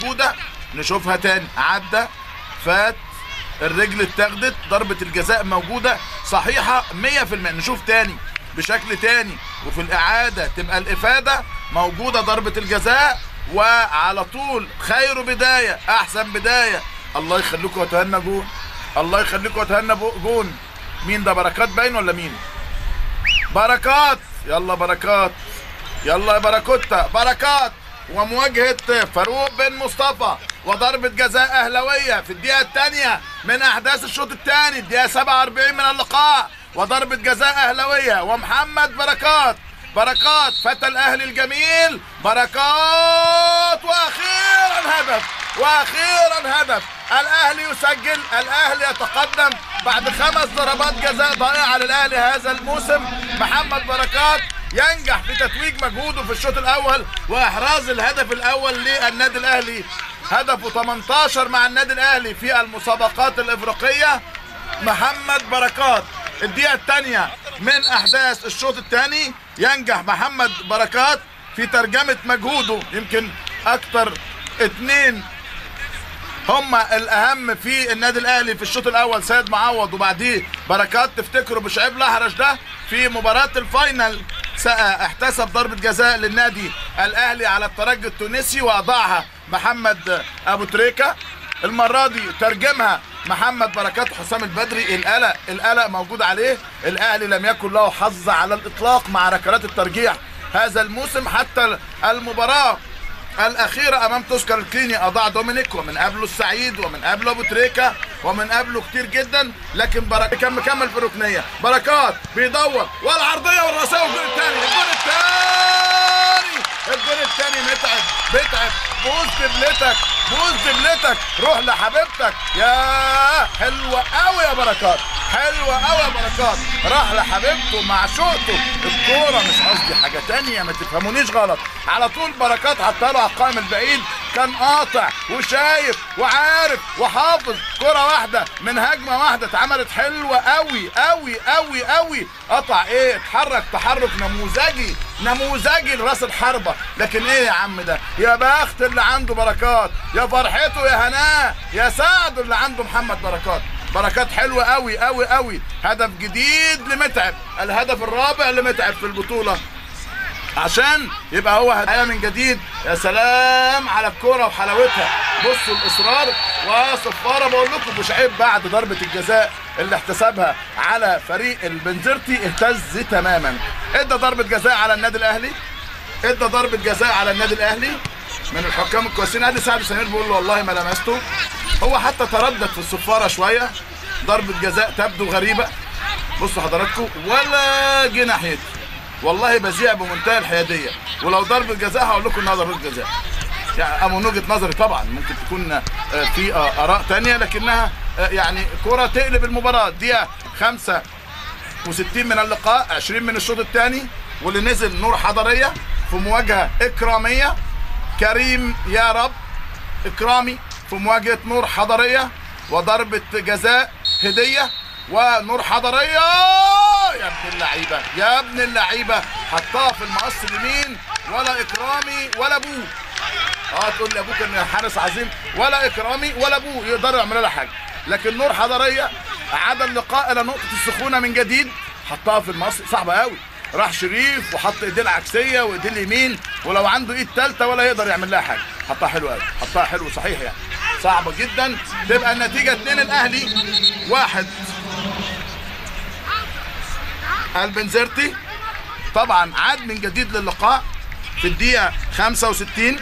موجودة. نشوفها تاني، عدى، فات، الرجل اتاخدت، ضربة الجزاء موجودة صحيحة 100%. نشوف تاني بشكل تاني وفي الإعادة تبقى الإفادة موجودة ضربة الجزاء، وعلى طول خير بداية أحسن بداية. الله يخليكم وتهنى جون، الله يخليكم وتهنى جون. مين ده؟ بركات باين ولا مين؟ بركات. يلا بركات، يلا يا باراكوتا. بركات ومواجهة فاروق بن مصطفى، وضربة جزاء أهلاوية في الدقيقة الثانية من أحداث الشوط الثاني، الدقيقة 47 من اللقاء، وضربة جزاء أهلاوية ومحمد بركات. بركات فتى الأهلي الجميل، بركات، وأخيرا هدف، وأخيرا هدف. الأهلي يسجل، الأهلي يتقدم بعد 5 ضربات جزاء ضائعة للأهلي هذا الموسم. محمد بركات ينجح في تتويج مجهوده في الشوط الأول وإحراز الهدف الأول للنادي الأهلي، هدفه 18 مع النادي الأهلي في المسابقات الإفريقية. محمد بركات الدقيقة الثانية من أحداث الشوط الثاني، ينجح محمد بركات في ترجمة مجهوده. يمكن أكتر 2 هما الأهم في النادي الأهلي في الشوط الأول، سيد معوض وبعديه بركات. تفتكروا بشعيب الأحرج ده في مباراة الفاينل احتسب ضربة جزاء للنادي الأهلي على الترجي التونسي وأضاعها محمد أبو تريكة. المرة دي ترجمها محمد بركات. حسام البدري القلق موجود عليه. الأهلي لم يكن له حظ على الإطلاق مع ركلات الترجيح هذا الموسم، حتى المباراة الأخيرة أمام توسكا الكليني أضاع دومينيك، ومن قبله السعيد، ومن قبله أبو تريكة، ومن قبله كتير جدا. لكن بركات كان مكمل في الركنية. بركات بيدور، والعرضية والرأسية، والجول الثاني، الجول الثاني، الجول الثاني. بتعب، بوز دبلتك، بوز دبلتك، روح لحبيبتك. يا حلوة قوي يا بركات، حلوة قوي يا بركات. راح لحبيبته مع شوقته. الكورة مش قصدي حاجة تانية، ما تفهمونيش غلط. على طول بركات حطها له على القائم البعيد، كان قاطع وشايف وعارف وحافظ. كرة واحدة من هجمة واحدة اتعملت حلوة قوي قوي قوي قوي. قطع ايه، اتحرك تحرك نموذجي لراس الحربة. لكن ايه يا عم ده؟ يا بخت اللي عنده بركات، يا فرحته، يا هناه، يا سعد اللي عنده محمد بركات. بركات حلوة قوي قوي قوي. هدف جديد لمتعب، الهدف الرابع لمتعب في البطولة، عشان يبقى هو هدايا من جديد. يا سلام على الكوره وحلاوتها. بصوا الاصرار وصفاره. بقول لكم بوشعيب بعد ضربه الجزاء اللي احتسبها على فريق البنزرتي اهتز تماما. ادى ضربه جزاء على النادي الاهلي، ادى ضربه جزاء على النادي الاهلي من الحكام الكويسين. ادي سعد سمير بيقول له والله ما لمسته. هو حتى تردد في الصفاره شويه. ضربه جزاء تبدو غريبه. بصوا حضراتكم، ولا جه ناحيته. والله بذيع بمنتهى الحياديه. ولو ضربه جزاء هقول لكم انها ضربه جزاء، يعني من وجهه نظري طبعا. ممكن تكون في اراء ثانيه، لكنها يعني كره تقلب المباراه. دقيقه 65 من اللقاء، 20 من الشوط الثاني، واللي نزل نور حضريه في مواجهه اكراميه. كريم يا رب اكرامي في مواجهه نور حضريه، وضربه جزاء هديه ونور حضريه. يا ابن اللعيبه، يا ابن اللعيبه، حطها في المقص اليمين. ولا اكرامي ولا ابوه. تقول لي ابوه كان حارس عظيم، ولا اكرامي ولا ابوه يقدروا يعملوا لها حاجه. لكن نور حضريه عاد اللقاء الى نقطه السخونه من جديد، حطها في المقص. صعبه قوي. راح شريف وحط ايديه العكسيه وايديه اليمين، ولو عنده ايد ثالثه ولا يقدر يعمل لها حاجه. حطها حلو قوي، حطها حلو صحيح يعني. صعبه جدا. تبقى النتيجه 2 الاهلي 1 البنزرتي. طبعا عاد من جديد للقاء في الدقيقه 65.